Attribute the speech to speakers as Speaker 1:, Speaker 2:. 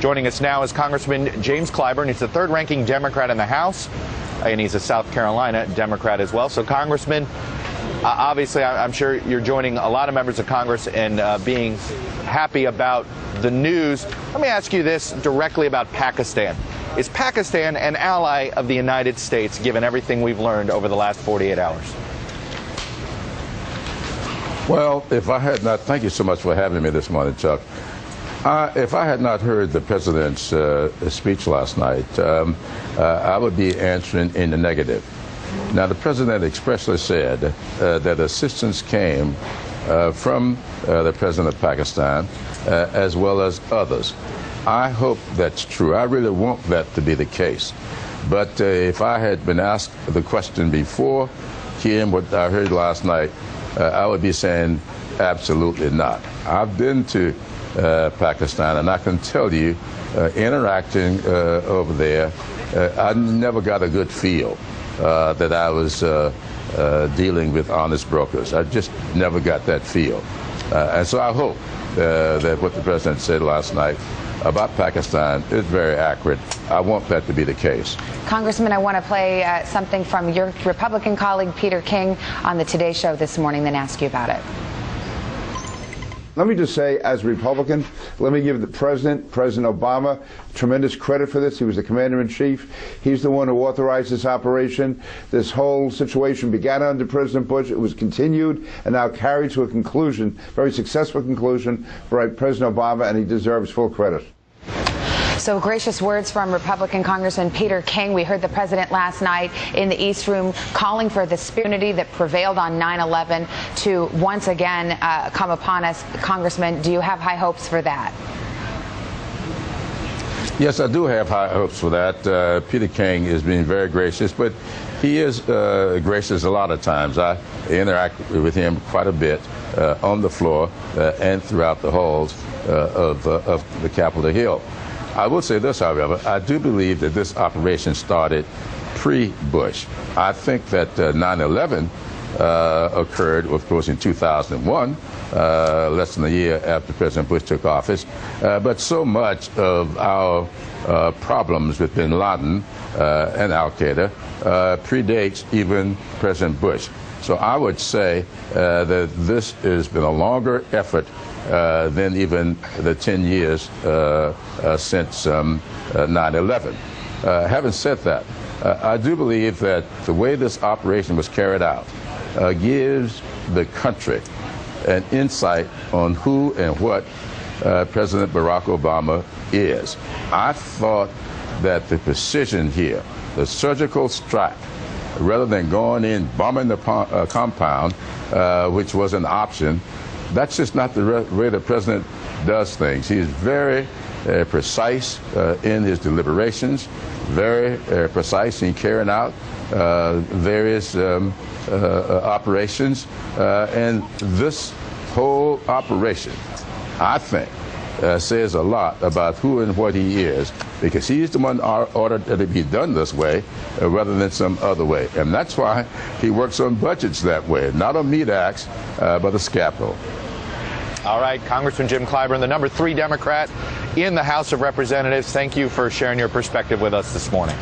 Speaker 1: Joining us now is Congressman James Clyburn. He's the third-ranking Democrat in the House, and he's a South Carolina Democrat as well. So, Congressman, obviously, I'm sure you're joining a lot of members of Congress in being happy about the news. Let me ask you this directly about Pakistan. Is Pakistan an ally of the United States, given everything we've learned over the last 48 hours?
Speaker 2: Well, if I had not, thank you so much for having me this morning, Chuck. If I had not heard the president's speech last night, I would be answering in the negative. Now, the president expressly said that assistance came from the president of Pakistan as well as others. I hope that's true. I really want that to be the case. But if I had been asked the question before hearing what I heard last night, I would be saying absolutely not. I've been to Pakistan, and I can tell you, interacting over there, I never got a good feel that I was dealing with honest brokers. I just never got that feel. And so I hope that what the president said last night about Pakistan is very accurate. I want that to be the case.
Speaker 3: Congressman, I want to play something from your Republican colleague Peter King on the Today Show this morning, then ask you about it.
Speaker 4: Let me just say, as a Republican, let me give the President Obama, tremendous credit for this. He was the commander-in-chief. He's the one who authorized this operation. This whole situation began under President Bush. It was continued and now carried to a conclusion, very successful conclusion, by President Obama, and he deserves full credit.
Speaker 3: So gracious words from Republican Congressman Peter King. We heard the president last night in the East Room calling for the unity that prevailed on 9/11 to once again come upon us. Congressman, do you have high hopes for that?
Speaker 2: Yes, I do have high hopes for that. Peter King is being very gracious, but he is gracious a lot of times. I interact with him quite a bit on the floor and throughout the halls of the Capitol Hill. I will say this, however, I do believe that this operation started pre-Bush. I think that 9/11 occurred, of course, in 2001, less than a year after President Bush took office. But so much of our problems with bin Laden and al-Qaeda predates even President Bush. So I would say that this has been a longer effort than even the 10 years since 9/11. Having said that, I do believe that the way this operation was carried out gives the country an insight on who and what President Barack Obama is. I thought that the precision here, the surgical strike, rather than going in bombing the compound, which was an option, that's just not the way the president does things. He is very precise in his deliberations, very precise in carrying out various operations. And this whole operation, I think, says a lot about who and what he is, because he's the one ordered that it be done this way rather than some other way. And that's why he works on budgets that way, not on meat axe, but a scalpel.
Speaker 1: All right, Congressman Jim Clyburn, the number 3 Democrat in the House of Representatives, thank you for sharing your perspective with us this morning.